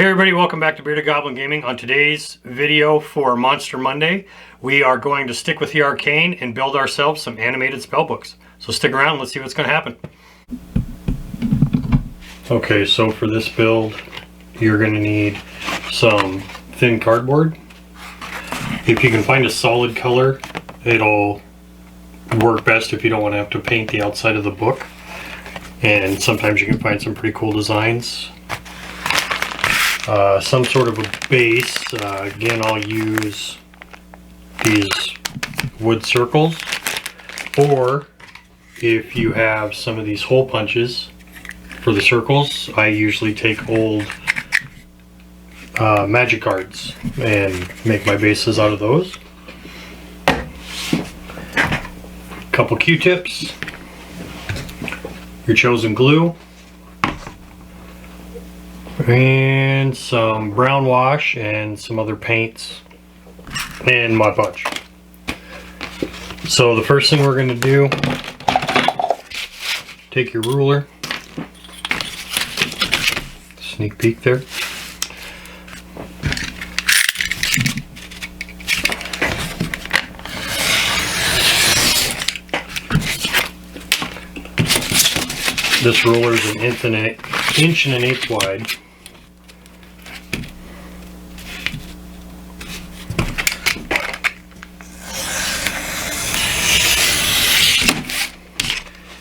Hey everybody, welcome back to Bearded Goblin Gaming. On today's video for Monster Monday, we are going to stick with the arcane and build ourselves some animated spellbooks. So stick around and let's see what's going to happen. Okay, so for this build, you're going to need some thin cardboard. If you can find a solid color, it'll work best if you don't want to have to paint the outside of the book. And sometimes you can find some pretty cool designs. Some sort of a base. Again, I'll use these wood circles, or if you have some of these hole punches for the circles, I usually take old magic cards and make my bases out of those. Couple Q-tips, your chosen glue, and some brown wash and some other paints and Mod Podge. So the first thing we're going to do, take your ruler, sneak peek there, this ruler is an inch and an eighth wide.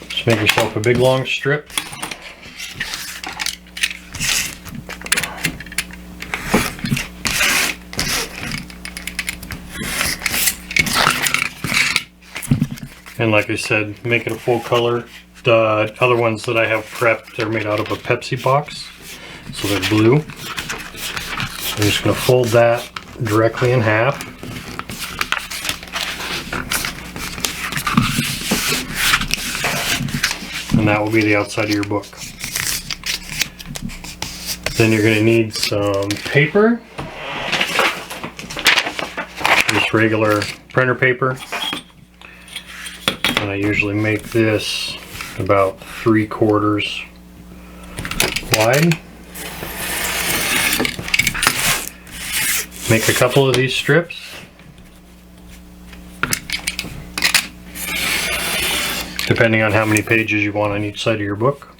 Just make yourself a big long strip. And like I said, make it a full color. The other ones that I have prepped, they're made out of a Pepsi box, so they're blue. I'm just going to fold that directly in half. And that will be the outside of your book. Then you're going to need some paper, just regular printer paper. And I usually make this about 3/4 wide. Make a couple of these strips. Depending on how many pages you want on each side of your book.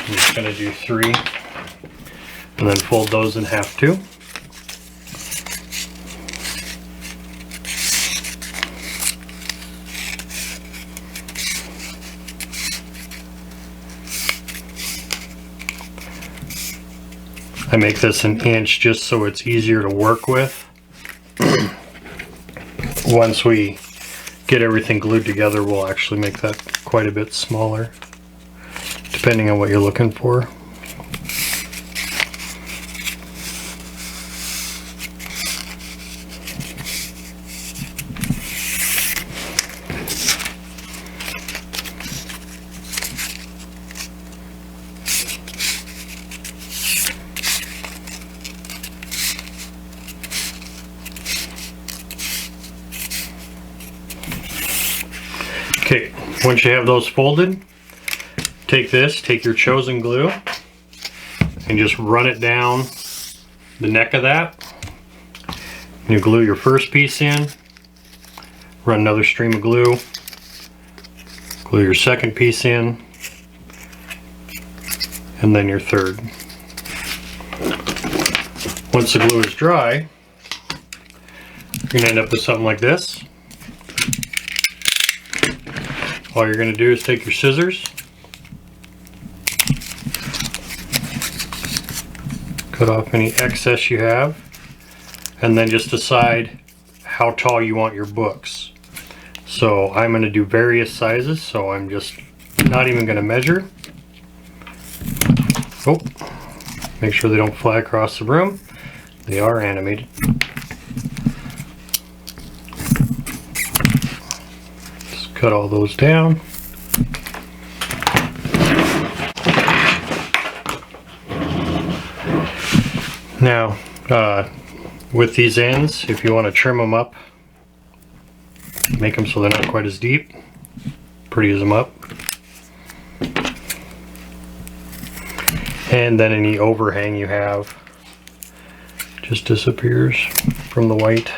I'm just going to do 3 and then fold those in half too. I make this an inch just so it's easier to work with. Once we get everything glued together, we'll actually make that quite a bit smaller, depending on what you're looking for. Okay, once you have those folded, take your chosen glue, and just run it down the neck of that. You glue your first piece in, run another stream of glue, glue your second piece in, and then your third. Once the glue is dry, you're going to end up with something like this. All you're going to do is take your scissors, cut off any excess you have, and then just decide how tall you want your books. So I'm going to do various sizes, so I'm just not even going to measure. Oh, make sure they don't fly across the room. They are animated. Cut all those down. Now, with these ends, if you want to trim them up, make them so they're not quite as deep, pretty as them up. And then any overhang you have just disappears from the white.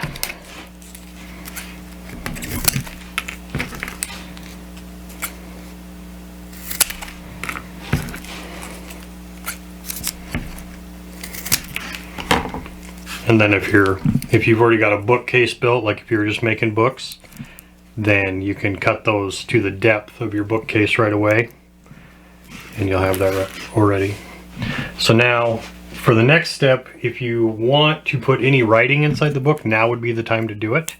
And then if you've already got a bookcase built, like if you're just making books, then you can cut those to the depth of your bookcase right away, and you'll have that already. So now for the next step, if you want to put any writing inside the book, now would be the time to do it.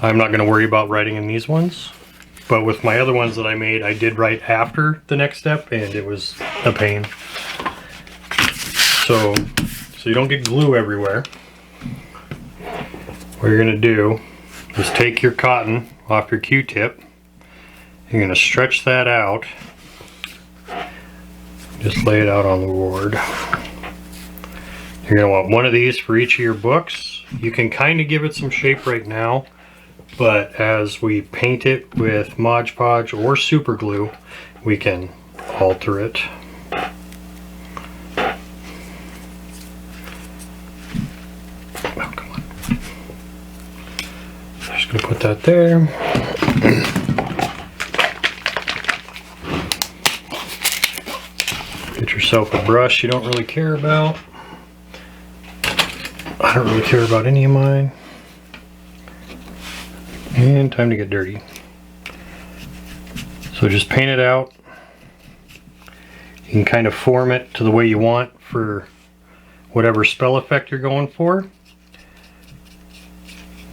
I'm not going to worry about writing in these ones, but with my other ones that I made, I did write after the next step, and it was a pain. So you don't get glue everywhere, what you're going to do is take your cotton off your Q-tip. You're going to stretch that out. Just lay it out on the board. You're going to want one of these for each of your books. You can kind of give it some shape right now, but as we paint it with Mod Podge or super glue, we can alter it. Just gonna put that there. Get yourself a brush you don't really care about. I don't really care about any of mine. And time to get dirty. So just paint it out. You can kind of form it to the way you want for whatever spell effect you're going for.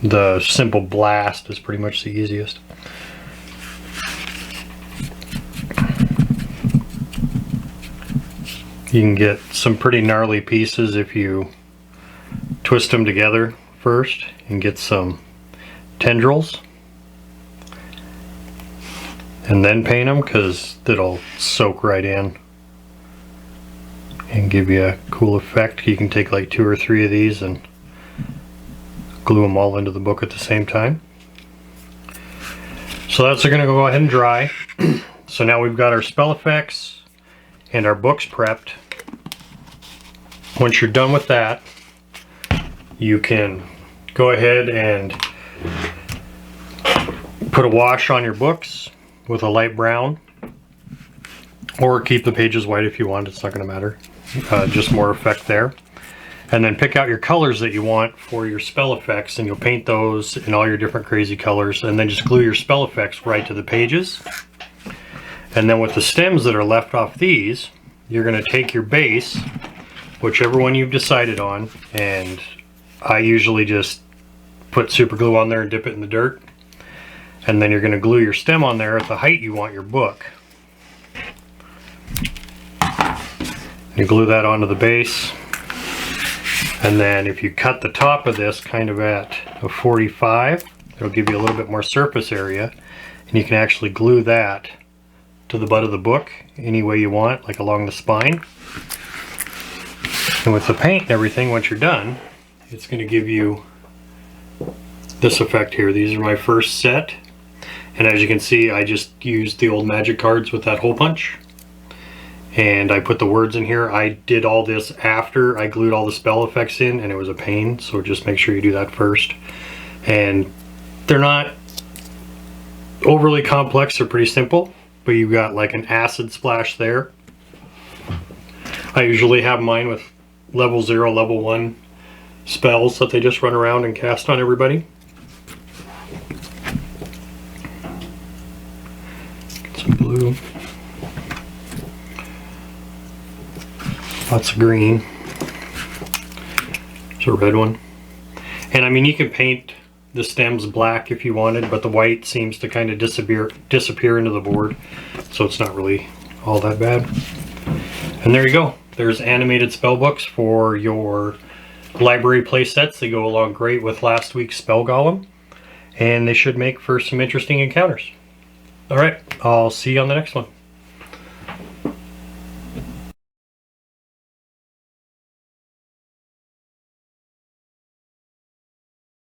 The simple blast is pretty much the easiest. You can get some pretty gnarly pieces if you twist them together first and get some tendrils and then paint them, because it'll soak right in and give you a cool effect. You can take like 2 or 3 of these and glue them all into the book at the same time. So that's going to go ahead and dry. So now we've got our spell effects and our books prepped. Once you're done with that, you can go ahead and put a wash on your books with a light brown, or keep the pages white if you want. It's not going to matter. Just more effect there. And then pick out your colors that you want for your spell effects, and you'll paint those in all your different crazy colors, and then just glue your spell effects right to the pages. And then with the stems that are left off these, you're going to take your base, whichever one you've decided on, and I usually just put super glue on there and dip it in the dirt. And then you're going to glue your stem on there at the height you want your book. You glue that onto the base. And then if you cut the top of this kind of at a 45, it'll give you a little bit more surface area, and you can actually glue that to the butt of the book any way you want, like along the spine. And with the paint and everything, once you're done, it's going to give you this effect here. These are my first set, and as you can see, I just used the old magic cards with that hole punch. And I put the words in here. I did all this after I glued all the spell effects in, and it was a pain, so just make sure you do that first. And they're not overly complex, they're pretty simple, but you've got like an acid splash there. I usually have mine with level 0, level 1 spells that they just run around and cast on everybody. Get some blue. Lots of green. There's a red one. And I mean, you can paint the stems black if you wanted, but the white seems to kind of disappear into the board, so it's not really all that bad. And there you go. There's animated spell books for your library play sets. They go along great with last week's spell golem, and they should make for some interesting encounters. All right, I'll see you on the next one.